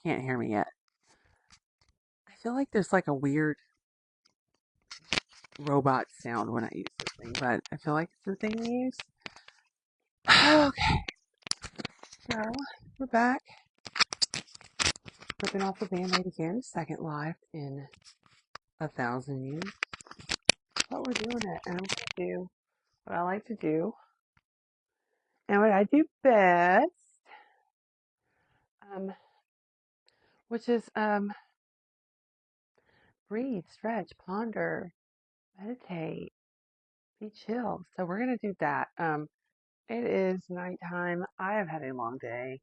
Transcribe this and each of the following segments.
can't hear me yet. I feel like there's like a weird robot sound when I use this thing, but I feel like it's the thing we use. Okay, so we're back. Ripping off the band-aid again. Second life in 1,000 years. But we're doing it, and I'm gonna do what I like to do, and what I do best, um, which is breathe, stretch, ponder, meditate, be chill. So we're gonna do that. It is nighttime. I have had a long day.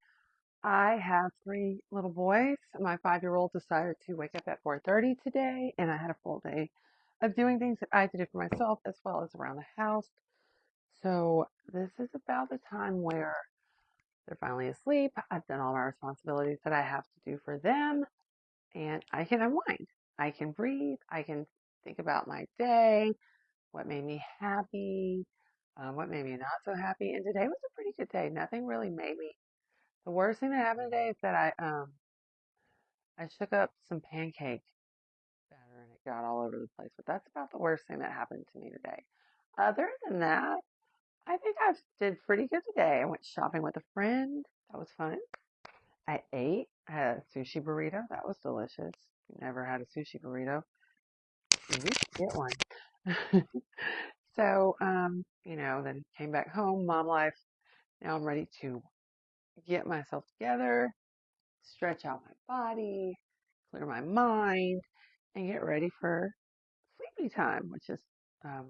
I have three little boys. My 5-year-old decided to wake up at 4:30 today, and I had a full day of doing things that I had to do for myself as well as around the house. So this is about the time where they're finally asleep. I've done all my responsibilities that I have to do for them, and I can unwind. I can breathe. I can think about my day, what made me happy, what made me not so happy. And today was a pretty good day. Nothing really made me. The worst thing that happened today is that I shook up some pancake batter and it got all over the place. But that's about the worst thing that happened to me today. Other than that, I think I did pretty good today. I went shopping with a friend. That was fun. I ate. I had a sushi burrito. That was delicious. Never had a sushi burrito. You need to get one. So, then came back home, mom life. Now I'm ready to get myself together, stretch out my body, clear my mind, and get ready for sleepy time, which is um,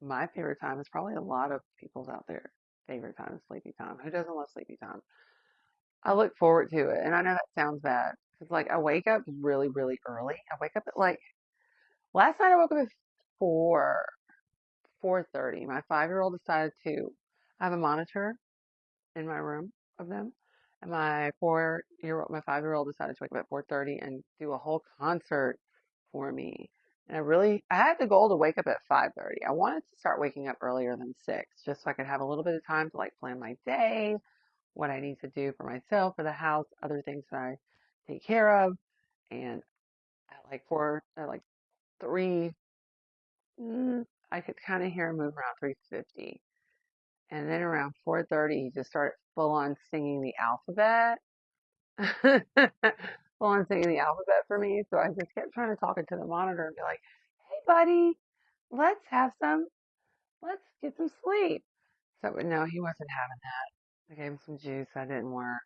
my favorite time. It's probably a lot of people's out there favorite time is sleepy time. Who doesn't love sleepy time? I look forward to it, and I know that sounds bad because like I wake up really, really early. I wake up at like last night. I woke up at 4:30. My 5-year-old decided to. I have a monitor in my room of them. And my 5-year-old decided to wake up at 4:30 and do a whole concert for me. And I had the goal to wake up at 5:30. I wanted to start waking up earlier than 6, just so I could have a little bit of time to like plan my day, what I need to do for myself, for the house, other things that I take care of. And at like 3, I could kind of hear him move around 3:50. And then around 4:30, he just started full on singing the alphabet. Full on singing the alphabet for me. So I just kept trying to talk into the monitor and be like, hey, buddy, let's let's get some sleep. So, no, he wasn't having that. I gave him some juice. That didn't work.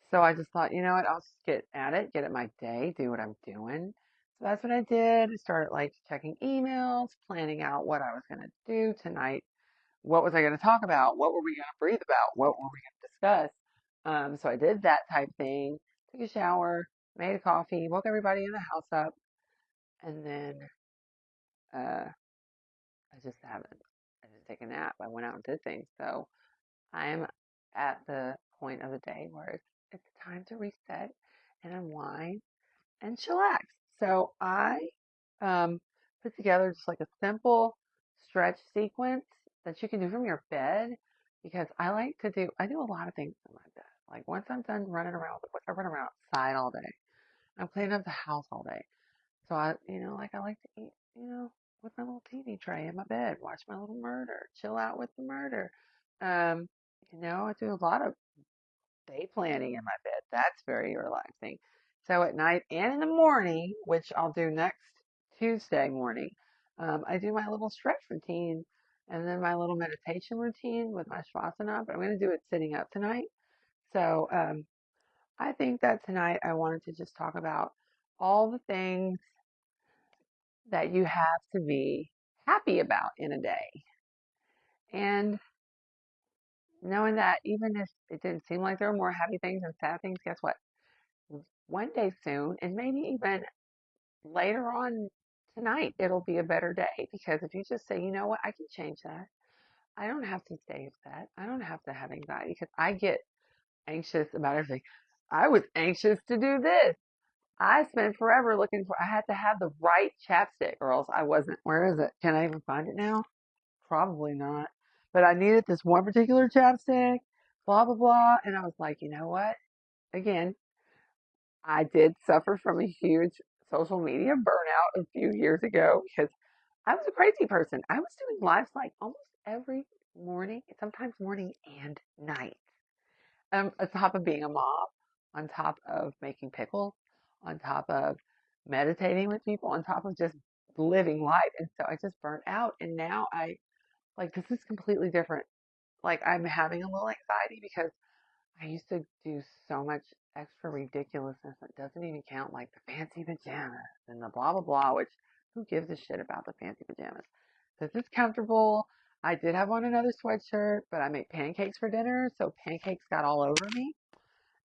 So I just thought, you know what? I'll just get at my day, do what I'm doing. So that's what I did. I started like checking emails, planning out what I was going to do tonight. What was I going to talk about? What were we going to breathe about? What were we going to discuss? So I did that type thing, took a shower, made a coffee, woke everybody in the house up, and then uh, I didn't take a nap. I went out and did things. So I'm at the point of the day where it's time to reset and unwind and chillax. So I put together just like a simple stretch sequence that you can do from your bed because I do a lot of things in my bed. Like once I'm done running around, I run around outside all day. I'm cleaning up the house all day. So I like to eat, with my little TV tray in my bed, watch my little murder, chill out with the murder. Um, I do a lot of day planning in my bed. That's very relaxing. So at night and in the morning, which I'll do next Tuesday morning, I do my little stretch routine and then my little meditation routine with my shavasana. But I'm going to do it sitting up tonight. So I think that tonight I wanted to just talk about all the things that you have to be happy about in a day. And knowing that even if it didn't seem like there were more happy things and sad things, guess what? One day soon, and maybe even later on tonight, it'll be a better day. Because if you just say, you know what, I can change that. I don't have to stay upset. I don't have to have anxiety because I get anxious about everything. I was anxious to do this. I spent forever I had to have the right chapstick or else I wasn't. Where is it? Can I even find it now? Probably not. But I needed this one particular chapstick, blah, blah, blah. And I was like, you know what? Again, I did suffer from a huge social media burnout a few years ago because I was a crazy person. I was doing lives like almost every morning, sometimes morning and night. On top of being a mom, on top of making pickles, on top of meditating with people, on top of just living life. And so I just burnt out. And now this is completely different. Like, I'm having a little anxiety because I used to do so much extra ridiculousness that doesn't even count, like the fancy pajamas and the blah, blah, blah, which who gives a shit about the fancy pajamas? This is comfortable. I did have on another sweatshirt, but I made pancakes for dinner, so pancakes got all over me.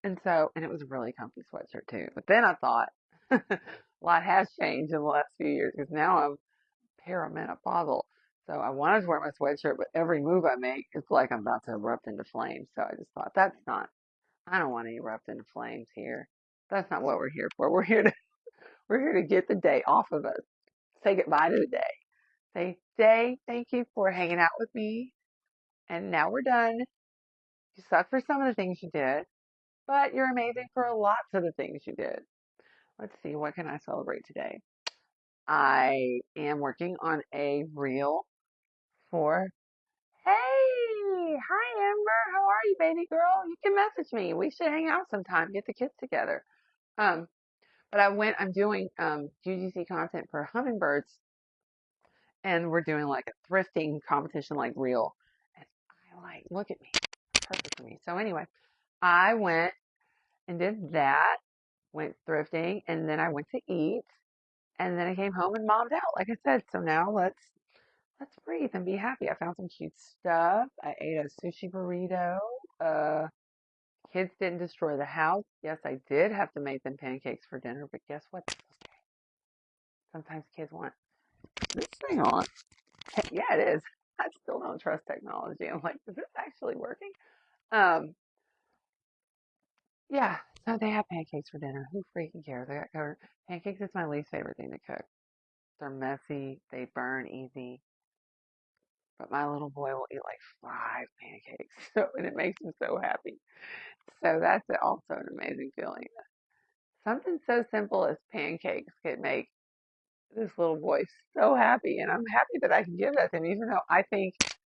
And it was a really comfy sweatshirt too. But then I thought, a lot has changed in the last few years because now I'm perimenopausal. So I wanted to wear my sweatshirt, but every move I make, it's like I'm about to erupt into flames. So I just thought, I don't want to erupt into flames here. That's not what we're here for. We're here to get the day off of us. Say goodbye to the day. Say, day, thank you for hanging out with me. And now we're done. You suck for some of the things you did, but you're amazing for lots of the things you did. Let's see, what can I celebrate today? I am working on a reel for, hey, hi Amber, how are you, baby girl? You can message me. We should hang out sometime, get the kids together. Um, but I'm doing UGC content for hummingbirds, and we're doing like a thrifting competition, like reel. And I like, look at me, perfect for me. So anyway, I went and did that, went thrifting, and then I went to eat, and then I came home and mobbed out, like I said. So now let's breathe and be happy. I found some cute stuff. I ate a sushi burrito. Uh, Kids didn't destroy the house. Yes, I did have to make them pancakes for dinner, but guess what? Sometimes kids want this thing on. Yeah, it is. I still don't trust technology. I'm like, is this actually working? Um, yeah. So they have pancakes for dinner. Who freaking cares? I got covered. Pancakes is my least favorite thing to cook. They're messy. They burn easy. But my little boy will eat like 5 pancakes. So, and it makes him so happy. So that's also an amazing feeling. Something so simple as pancakes can make this little boy so happy, and I'm happy that I can give that to him, even though I think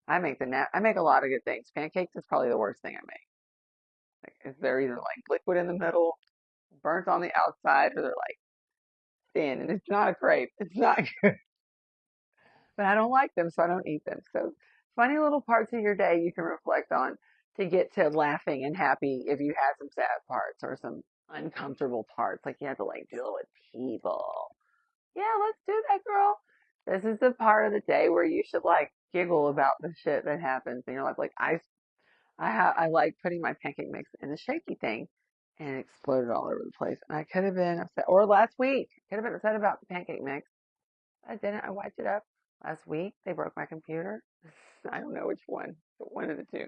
I make a lot of good things. Pancakes is probably the worst thing I make. Like, is they're either like liquid in the middle, burnt on the outside, or they're like thin, and it's not a crepe. It's not good, but I don't like them, so I don't eat them. So funny little parts of your day you can reflect on to get to laughing and happy if you had some sad parts or some uncomfortable parts, like you had to like deal with people. Yeah, let's do that, girl. This is the part of the day where you should like giggle about the shit that happens in your life. Like I like putting my pancake mix in the shaky thing, and it exploded all over the place. And I could have been upset, or last week could have been upset about the pancake mix. I didn't. I wiped it up last week. They broke my computer. I don't know which one, but one of the two.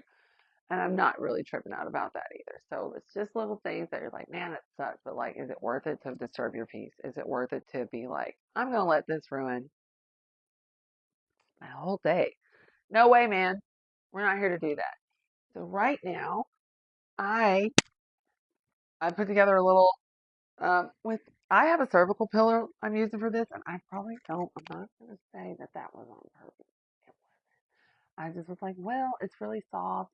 And I'm not really tripping out about that either. So it's just little things that you're like, man, that sucks. But like, is it worth it to disturb your peace? Is it worth it to be like, I'm going to let this ruin my whole day? No way, man. We're not here to do that. So right now, I I put together a little with I have a cervical pillow I'm using for this, and I probably don't. I'm not going to say that that was on purpose. It I just was like, well, it's really soft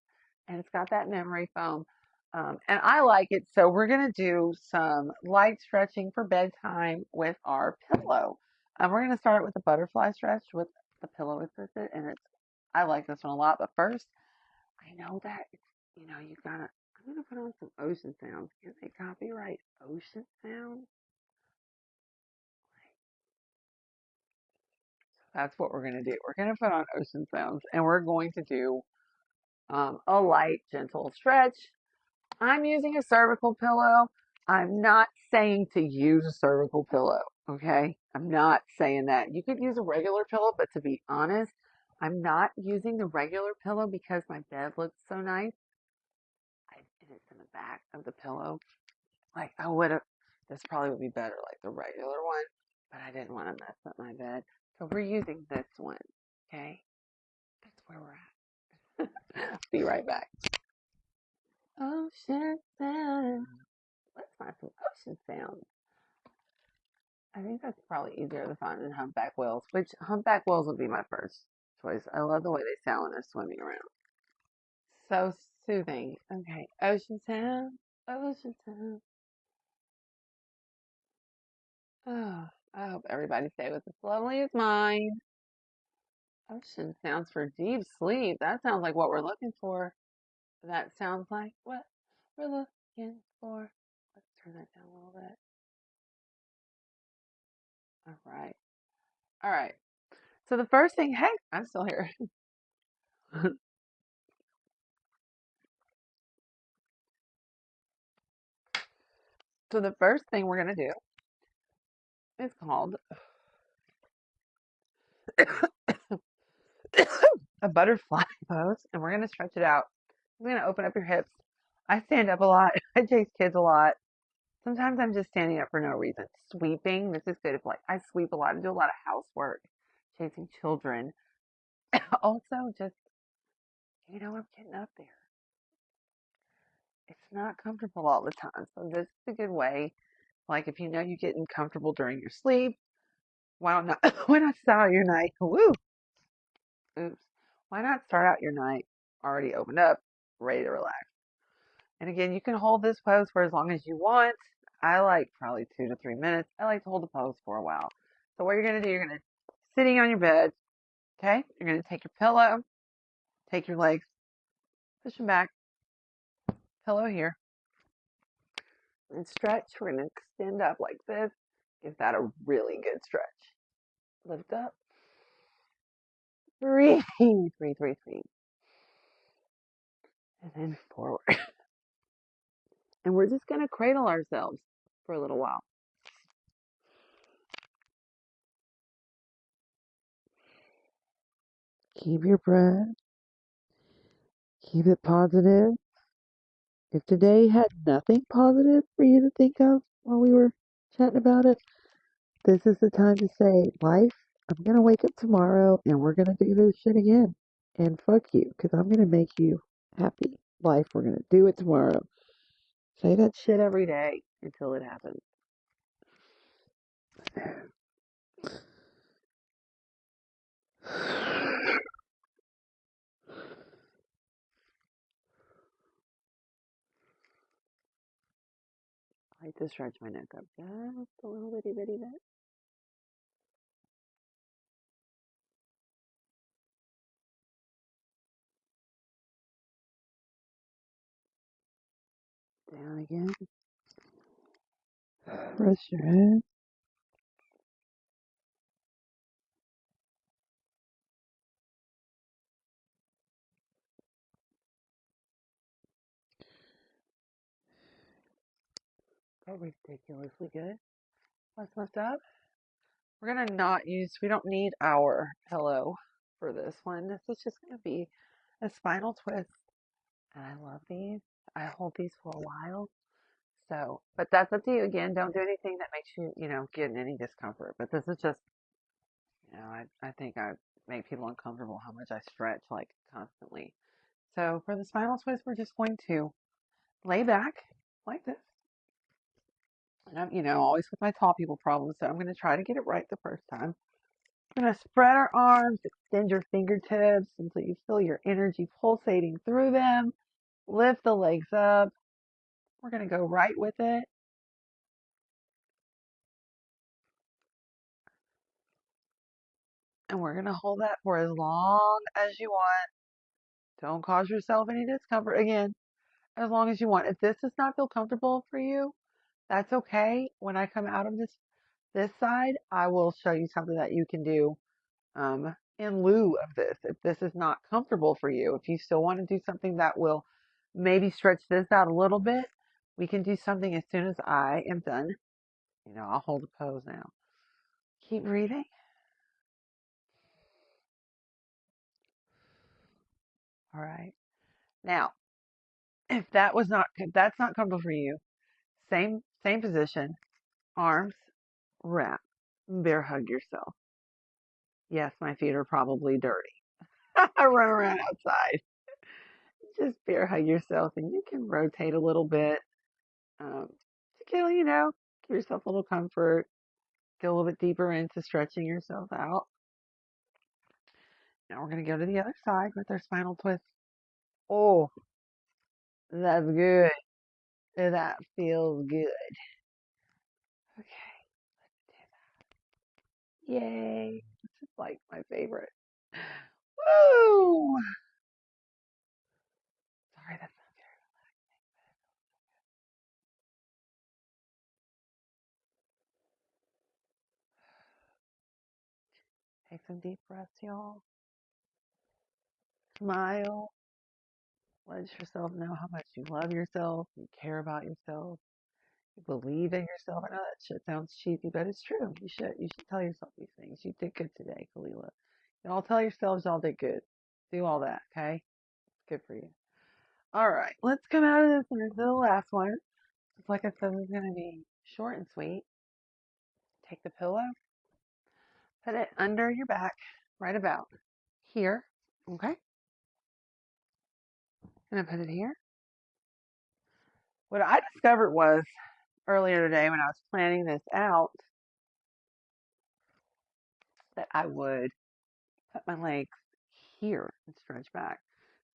and it's got that memory foam. And I like it. So we're going to do some light stretching for bedtime with our pillow. We're going to start with the butterfly stretch with the pillow assisted. And I like this one a lot. But first, I know that I'm going to put on some ocean sounds. Can they copyright ocean sounds? That's what we're going to do. We're going to put on ocean sounds and we're going to do a light, gentle stretch. I'm using a cervical pillow. I'm not saying to use a cervical pillow, okay? I'm not saying that. You could use a regular pillow, but to be honest, I'm not using the regular pillow because my bed looks so nice. And it's in the back of the pillow. Like, I would have, this probably would be better, like the regular one, but I didn't want to mess up my bed. So we're using this one, okay? That's where we're at. Be right back. Ocean sun. Let's find some ocean sounds. I think that's probably easier to find than humpback whales, which humpback whales would be my first choice. I love the way they sound when they're swimming around. So soothing. Okay, ocean sound, ocean sound. Oh, I hope everybody stay with as lovely as mine. Ocean sounds for deep sleep. That sounds like what we're looking for. That sounds like what we're looking for. Let's turn that down a little bit. All right. All right. So the first thing, hey, I'm still here. So the first thing we're going to do is called a butterfly pose, and we're going to stretch it out. We're going to open up your hips. I stand up a lot. I chase kids a lot. Sometimes I'm just standing up for no reason. Sweeping. This is good if like I sweep a lot. I do a lot of housework, chasing children. Also, just I'm getting up there. It's not comfortable all the time, so this is a good way. Like if you know you're getting comfortable during your sleep, why not? Why not start out your night? Woo! Oops. Why not start out your night already opened up, ready to relax? And again, you can hold this pose for as long as you want. I like probably 2 to 3 minutes. I like to hold the pose for a while. So what you're gonna do, you're gonna sitting on your bed, okay? You're gonna take your pillow, take your legs, push them back, pillow here, and stretch. We're gonna extend up like this. Give that a really good stretch. Lift up, breathe, breathe, breathe, breathe, and then forward. And we're just gonna cradle ourselves for a little while. Keep your breath. Keep it positive. If today had nothing positive for you to think of while we were chatting about it, this is the time to say, life, I'm going to wake up tomorrow and we're going to do this shit again. And fuck you, because I'm going to make you happy. Life, we're going to do it tomorrow. Say that shit every day until it happens. I like to stretch my neck up just a little bitty bit. Down again. Rest your head. Oh, ridiculously good. Let's lift up. We're gonna not use, we don't need our pillow for this one. This is just gonna be a spinal twist. And I love these. I hold these for a while. So, but that's up to you. Again, don't do anything that makes you, get in any discomfort. But this is just, I think I make people uncomfortable how much I stretch like constantly. So for the spinal twist, we're just going to lay back like this. And I'm, always with my tall people problems. So I'm going to try to get it right the first time. We're going to spread our arms, extend your fingertips until you feel your energy pulsating through them. Lift the legs up. We're going to go right with it. And we're going to hold that for as long as you want. Don't cause yourself any discomfort. Again, as long as you want. If this does not feel comfortable for you, that's okay. When I come out of this side, I will show you something that you can do in lieu of this. If this is not comfortable for you, if you still want to do something that will maybe stretch this out a little bit, we can do something as soon as I am done. I'll hold the pose now. Keep breathing. All right. Now, if that's not comfortable for you, same position, arms wrap, bear hug yourself. Yes, my feet are probably dirty. I run around outside. Just bear hug yourself, and you can rotate a little bit. Um, give yourself a little comfort, get a little bit deeper into stretching yourself out. Now we're going to go to the other side with our spinal twist. Oh, that's good. That feels good. Okay. Yay. This is like my favorite. Woo! Sorry, that's not good. Take some deep breaths, y'all. Smile. Let yourself know how much you love yourself, you care about yourself, you believe in yourself. I know that shit sounds cheesy, but it's true. You should tell yourself these things. You did good today, Lila. Y'all tell yourselves y'all did good. Do all that, okay? Good for you. All right, let's come out of this and into the last one. Just like I said, it's gonna be short and sweet. Take the pillow, put it under your back, right about here. Okay, gonna put it here. What I discovered was earlier today when I was planning this out that I would put my legs here and stretch back.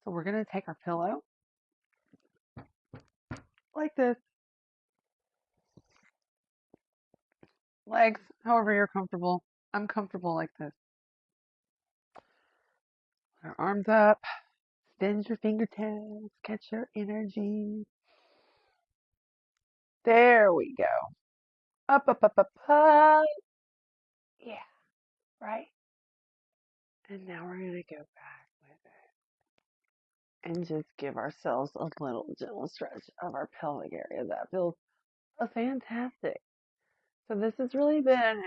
So we're going to take our pillow like this, legs however you're comfortable. I'm comfortable like this. Put our arms up, bend your fingertips, catch your energy. There we go. Up, up, up, up, up. Yeah, right. And now we're going to go back with it and just give ourselves a little gentle stretch of our pelvic area. That feels fantastic. So this has really been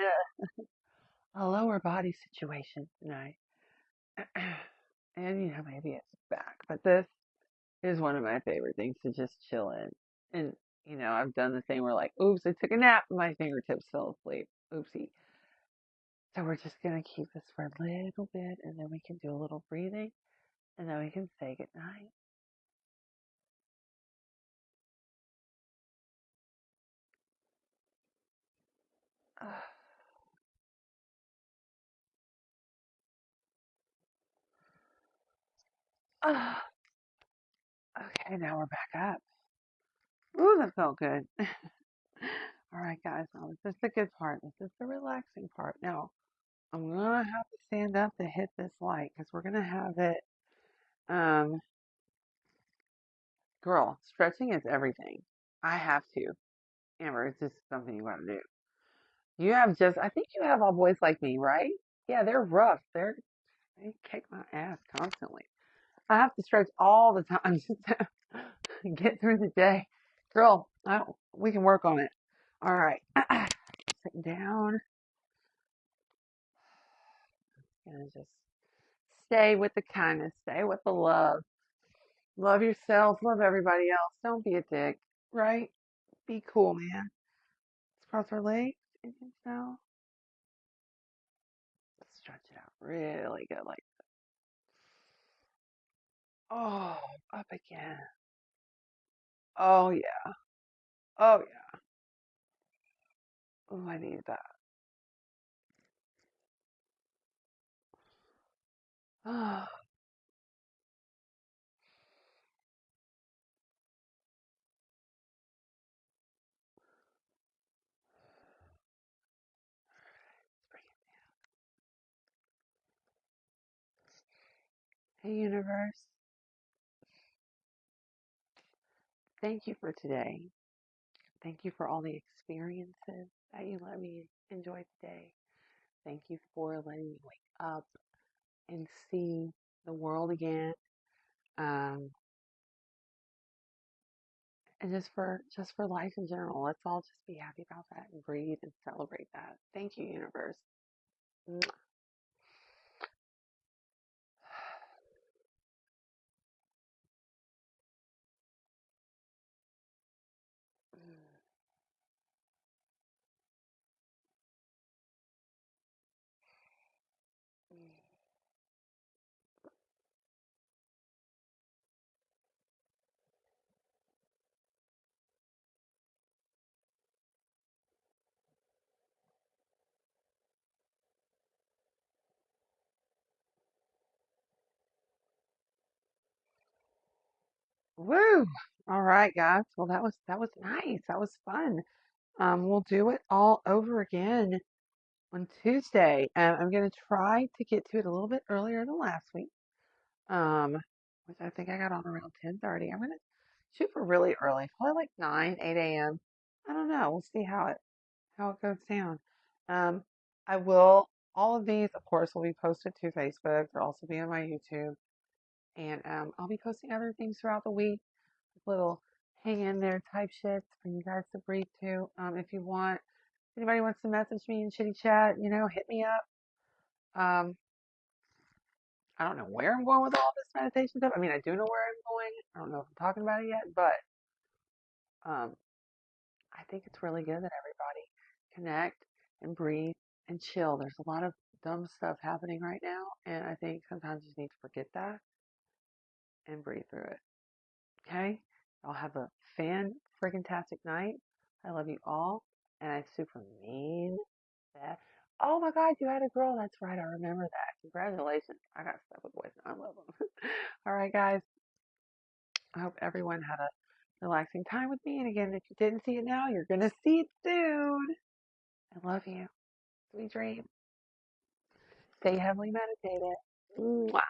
a lower body situation tonight. And maybe it's back, but this is one of my favorite things to just chill in. And I've done the thing where like, oops, I took a nap and my fingertips fell asleep. Oopsie. So we're just gonna keep this for a little bit, and then we can do a little breathing, and then we can say goodnight. Okay, now we're back up. Ooh, that felt good. All right, guys. Now this is the good part. This is the relaxing part. Now I'm gonna have to stand up to hit this light because we're gonna have it. Um, Girl, stretching is everything. I have to. Amber, it's just something you gotta do. I think you have all boys like me, right? Yeah, they're rough. They kick my ass constantly. I have to stretch all the time just to get through the day. Girl, we can work on it. All right. Sitting down. And just stay with the kindness. Stay with the love. Love yourself. Love everybody else. Don't be a dick, right? Be cool, man. Let's cross our legs. And now let's stretch it out really good. Like, oh, up again. Oh, yeah. Oh, yeah. Oh, I need that. Oh, hey, universe. Thank you for today. Thank you for all the experiences that you let me enjoy today. Thank you for letting me wake up and see the world again. Um, and just for life in general. Let's all just be happy about that and breathe and celebrate that. Thank you, universe. Mwah. Woo! All right, guys. Well, that was nice. That was fun. We'll do it all over again on Tuesday. I'm gonna try to get to it a little bit earlier than last week. Um, which I think I got on around 10:30. I'm gonna shoot for really early, probably like 9, 8 a.m. I don't know. We'll see how it goes down. Um, I will. All of these, of course, will be posted to Facebook. They'll also be on my YouTube, and I'll be posting other things throughout the week. Little hang in there type shits for you guys to breathe to. If you want, if anybody wants to message me in chitty chat, hit me up. Um, I don't know where I'm going with all this meditation stuff. I mean, I do know where I'm going. I don't know if I'm talking about it yet, but um, I think it's really good that everybody connect and breathe and chill. There's a lot of dumb stuff happening right now, and I think sometimes you just need to forget that and breathe through it. Okay? Y'all have a fan freaking tastic night. I love you all, and I super mean that. Oh my God, you had a girl. That's right. I remember that. Congratulations. I got stuck with boys. I love them. All right, guys. I hope everyone had a relaxing time with me. And again, if you didn't see it now, you're going to see it soon. I love you. Sweet dreams. Stay heavily meditated. Mwah.